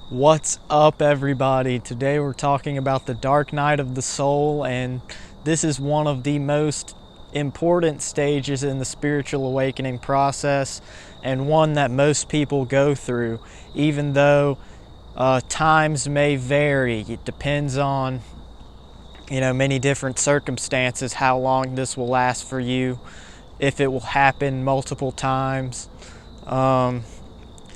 What's up, everybody? Today we're talking about the dark night of the soul, and this is one of the most important stages in the spiritual awakening process, and one that most people go through, even though times may vary. It depends on many different circumstances how long this will last for you, if it will happen multiple times.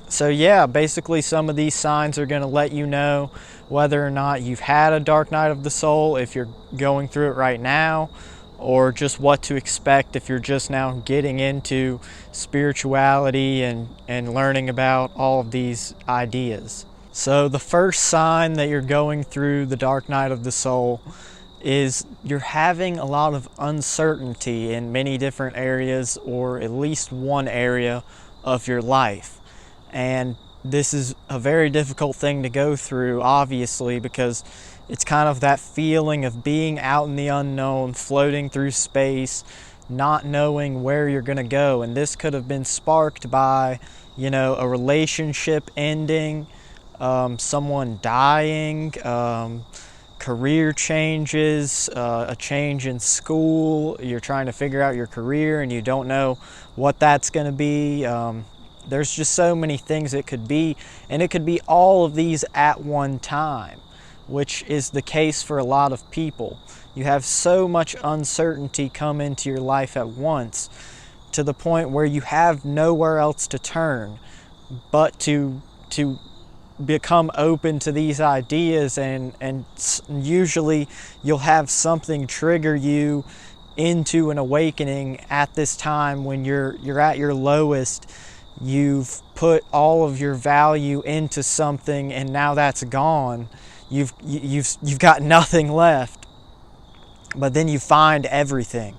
So yeah, basically some of these signs are going to let you know whether or not you've had a dark night of the soul, if you're going through it right now, or just what to expect if you're just now getting into spirituality and learning about all of these ideas. So the first sign that you're going through the dark night of the soul is you're having a lot of uncertainty in many different areas, or at least one area of your life. And this is a very difficult thing to go through, obviously, because it's kind of that feeling of being out in the unknown, floating through space, not knowing where you're going to go. And this could have been sparked by, a relationship ending, someone dying, career changes, a change in school. You're trying to figure out your career and you don't know what that's going to be. There's just so many things it could be, and it could be all of these at one time, which is the case for a lot of people. You have so much uncertainty come into your life at once, to the point where you have nowhere else to turn but to become open to these ideas, and usually you'll have something trigger you into an awakening at this time when you're at your lowest. You've put all of your value into something, and now that's gone. You've got nothing left. But then you find everything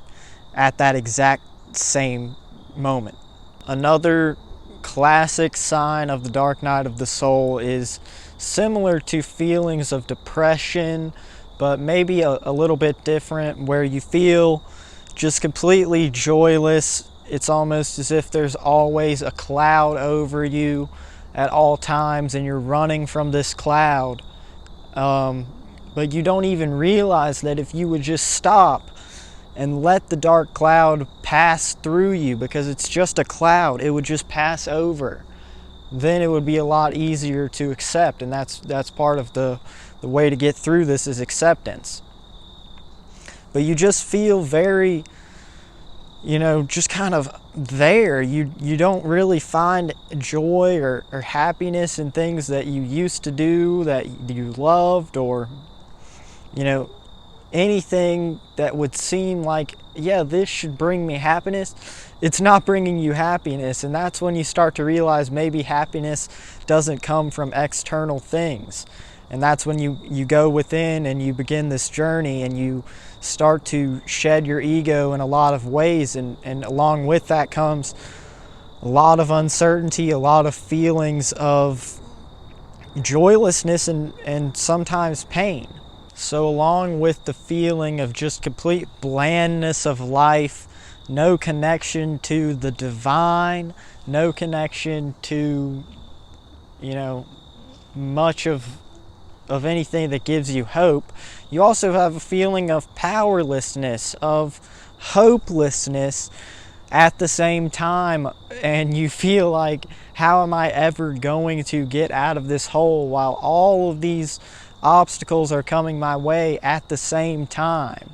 at that exact same moment. Another classic sign of the dark night of the soul is similar to feelings of depression, but maybe a little bit different, where you feel just completely joyless. It's almost as if there's always a cloud over you at all times, and you're running from this cloud. But you don't even realize that if you would just stop and let the dark cloud pass through you, because it's just a cloud, it would just pass over, then it would be a lot easier to accept. And that's part of the way to get through this, is acceptance. But you just feel very, just kind of there. You don't really find joy or happiness in things that you used to do, that you loved, or anything that would seem like, yeah, this should bring me happiness. It's not bringing you happiness. And that's when you start to realize maybe happiness doesn't come from external things. And that's when you go within and you begin this journey, and you start to shed your ego in a lot of ways. And along with that comes a lot of uncertainty, a lot of feelings of joylessness, and sometimes pain. So along with the feeling of just complete blandness of life, no connection to the divine, no connection to, much of anything that gives you hope, you also have a feeling of powerlessness, of hopelessness at the same time. And you feel like, how am I ever going to get out of this hole while all of these obstacles are coming my way at the same time?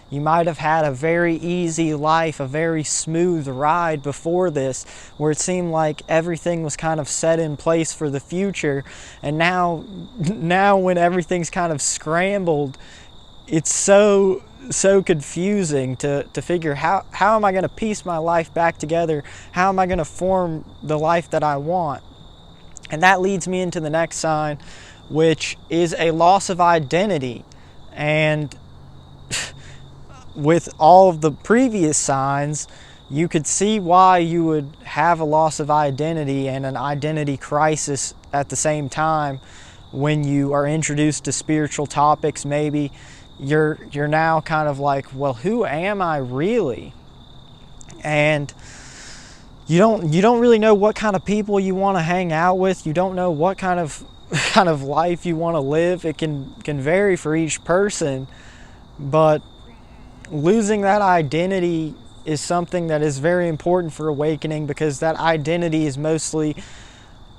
You might have had a very easy life, a very smooth ride before this, where it seemed like everything was kind of set in place for the future. And now when everything's kind of scrambled, it's so confusing to figure how am I going to piece my life back together? How am I going to form the life that I want? And that leads me into the next sign, which is a loss of identity. And with all of the previous signs, you could see why you would have a loss of identity and an identity crisis at the same time. When you are introduced to spiritual topics, maybe you're now kind of like, well, who am I really? And you don't really know what kind of people you want to hang out with. You don't know what kind of kind of life you want to live. It can vary for each person, but losing that identity is something that is very important for awakening, because that identity is mostly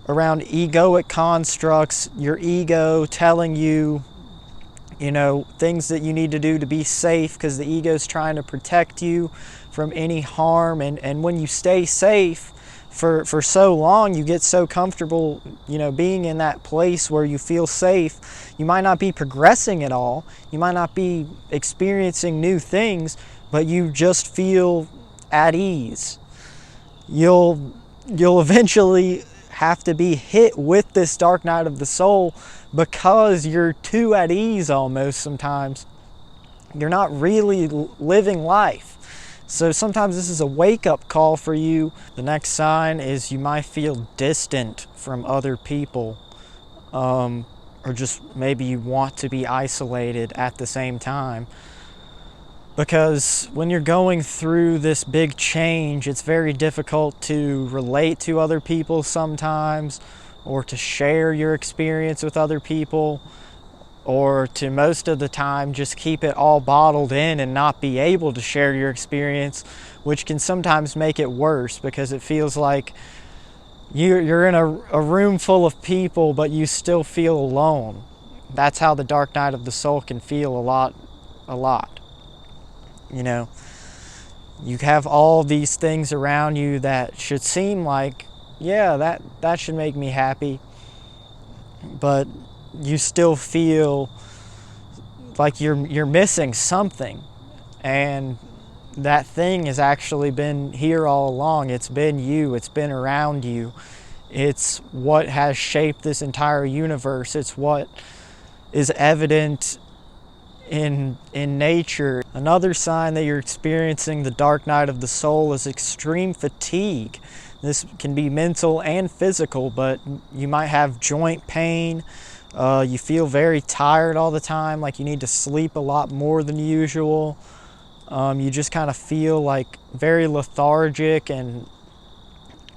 around egoic constructs, your ego telling you, things that you need to do to be safe, because the ego is trying to protect you from any harm. And when you stay safe for so long, you get so comfortable, being in that place where you feel safe. You might not be progressing at all. You might not be experiencing new things, but you just feel at ease. You'll eventually have to be hit with this dark night of the soul, because you're too at ease almost sometimes. You're not really living life. So sometimes this is a wake-up call for you. The next sign is you might feel distant from other people, or just maybe you want to be isolated at the same time. Because when you're going through this big change, it's very difficult to relate to other people sometimes, or to share your experience with other people, or to most of the time just keep it all bottled in and not be able to share your experience, which can sometimes make it worse, because it feels like you're in a room full of people, but you still feel alone. That's how the dark night of the soul can feel a lot. You have all these things around you that should seem like, yeah, that should make me happy, but you still feel like you're missing something, and that thing has actually been here all along. It's been you. It's been around you. It's what has shaped this entire universe. It's what is evident in nature. Another sign that you're experiencing the dark night of the soul is extreme fatigue. This can be mental and physical, but you might have joint pain. You feel very tired all the time, like you need to sleep a lot more than usual. You just kind of feel like very lethargic, and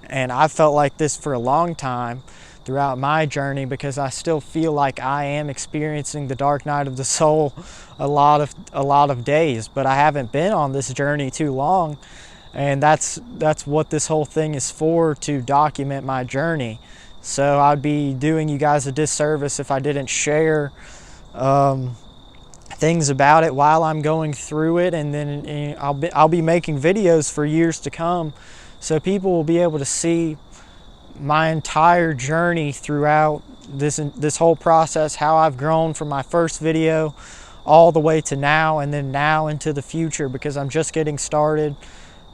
I felt like this for a long time throughout my journey, because I still feel like I am experiencing the dark night of the soul a lot of days, but I haven't been on this journey too long, and that's what this whole thing is for, to document my journey. So I'd be doing you guys a disservice if I didn't share things about it while I'm going through it, and then I'll be making videos for years to come, so people will be able to see my entire journey throughout this whole process, how I've grown from my first video all the way to now, and then now into the future, because I'm just getting started.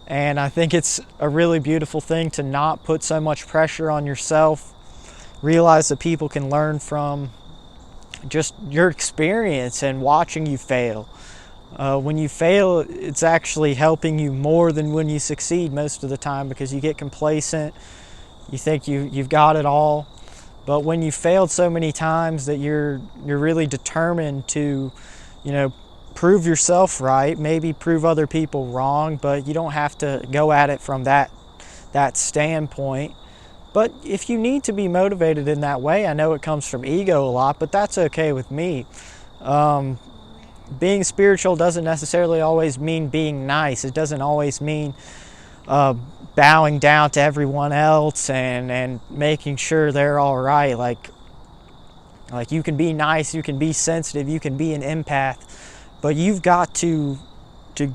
And I think it's a really beautiful thing to not put so much pressure on yourself. Realize that people can learn from just your experience and watching you fail. When you fail, it's actually helping you more than when you succeed most of the time, because you get complacent. You think you've got it all. But when you failed so many times that you're really determined to, prove yourself right, maybe prove other people wrong, but you don't have to go at it from that standpoint. But if you need to be motivated in that way, I know it comes from ego a lot, but that's okay with me. Being spiritual doesn't necessarily always mean being nice. It doesn't always mean bowing down to everyone else and making sure they're all right. Like you can be nice, you can be sensitive, you can be an empath, but you've got to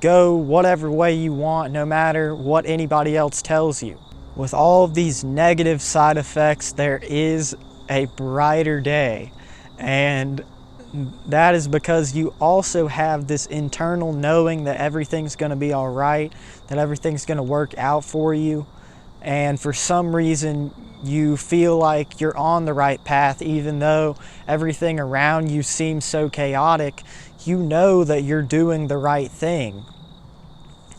go whatever way you want, no matter what anybody else tells you. With all of these negative side effects, there is a brighter day, and that is because you also have this internal knowing that everything's going to be all right, that everything's going to work out for you, and for some reason you feel like you're on the right path, even though everything around you seems so chaotic. You know that you're doing the right thing.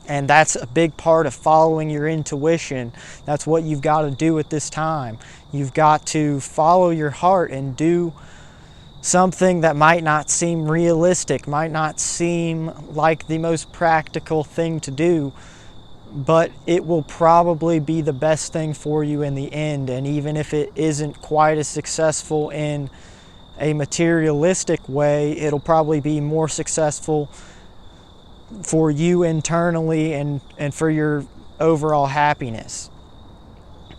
And that's a big part of following your intuition. That's what you've got to do at this time. You've got to follow your heart and do something that might not seem realistic, might not seem like the most practical thing to do, but it will probably be the best thing for you in the end. And even if it isn't quite as successful in a materialistic way, it'll probably be more successful for you internally and for your overall happiness.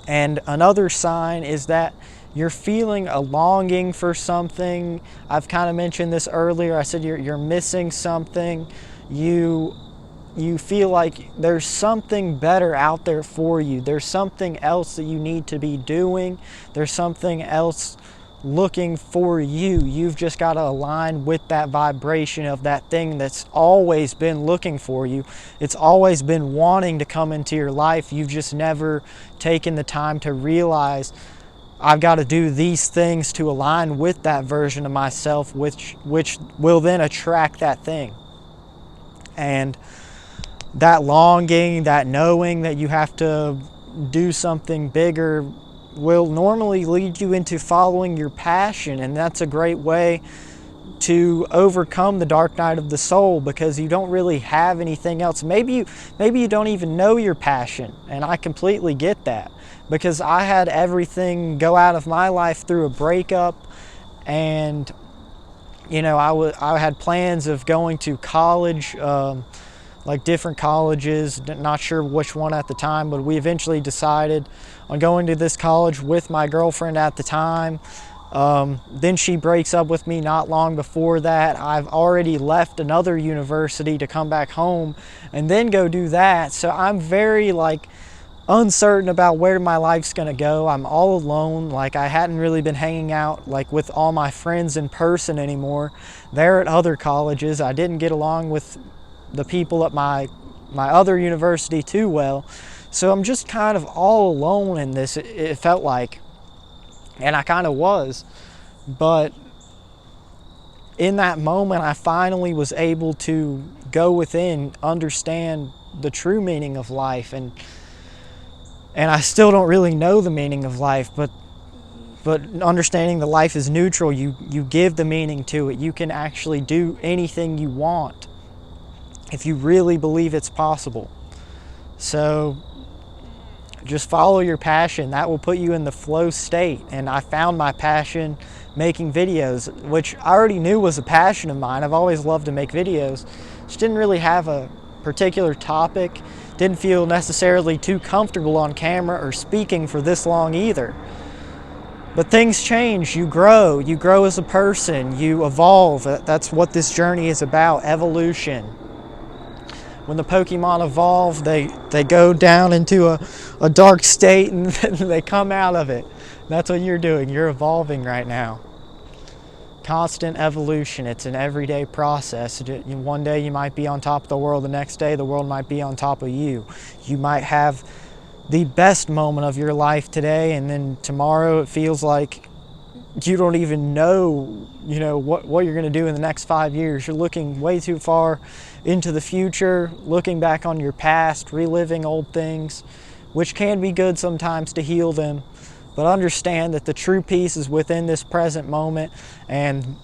And another sign is that you're feeling a longing for something. I've kind of mentioned this earlier. I said you're missing something. You feel like there's something better out there for you. There's something else that you need to be doing. There's something else looking for you. You've just got to align with that vibration of that thing that's always been looking for you. It's always been wanting to come into your life. You've just never taken the time to realize, I've got to do these things to align with that version of myself, which will then attract that thing. And that longing, that knowing that you have to do something bigger will normally lead you into following your passion. And that's a great way to overcome the dark night of the soul, because you don't really have anything else. Maybe you don't even know your passion, and I completely get that, because I had everything go out of my life through a breakup. And I had plans of going to college, like different colleges, not sure which one at the time, but we eventually decided on going to this college with my girlfriend at the time. Then she breaks up with me not long before that. I've already left another university to come back home and then go do that. So I'm very uncertain about where my life's gonna go. I'm all alone. I hadn't really been hanging out with all my friends in person anymore. They're at other colleges. I didn't get along with the people at my other university too well. So I'm just kind of all alone in this, it felt like. And I kind of was. But in that moment, I finally was able to go within, understand the true meaning of life. And I still don't really know the meaning of life, but understanding that life is neutral, you give the meaning to it. You can actually do anything you want if you really believe it's possible. So just follow your passion. That will put you in the flow state. And I found my passion making videos, which I already knew was a passion of mine. I've always loved to make videos. Just didn't really have a particular topic. Didn't feel necessarily too comfortable on camera or speaking for this long either. But things change. You grow as a person. You evolve. That's what this journey is about, evolution. When the Pokemon evolve, they go down into a dark state and they come out of it. That's what you're doing. You're evolving right now. Constant evolution. It's an everyday process. One day you might be on top of the world. The next day the world might be on top of you. You might have the best moment of your life today, and then tomorrow it feels like you don't even know, what you're going to do in the next 5 years. You're looking way too far into the future, looking back on your past, reliving old things, which can be good sometimes to heal them. But understand that the true peace is within this present moment, and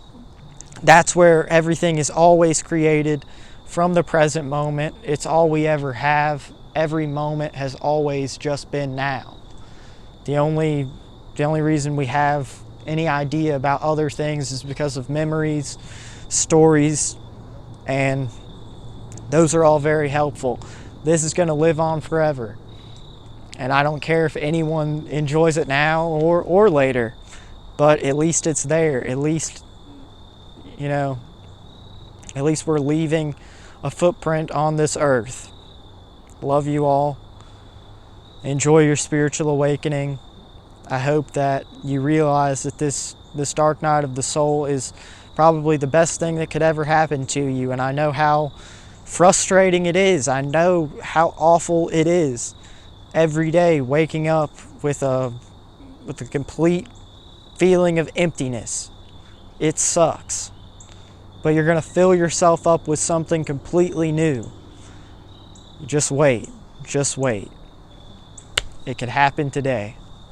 that's where everything is always created from the present moment. It's all we ever have. Every moment has always just been now. The only reason we have any idea about other things is because of memories, stories, and those are all very helpful. This is going to live on forever. And I don't care if anyone enjoys it now or later, but at least it's there. At least we're leaving a footprint on this earth. Love you all. Enjoy your spiritual awakening. I hope that you realize that this dark night of the soul is probably the best thing that could ever happen to you. And I know how frustrating it is. I know how awful it is every day waking up with a complete feeling of emptiness. It sucks. But you're going to fill yourself up with something completely new. Just wait. Just wait. It could happen today.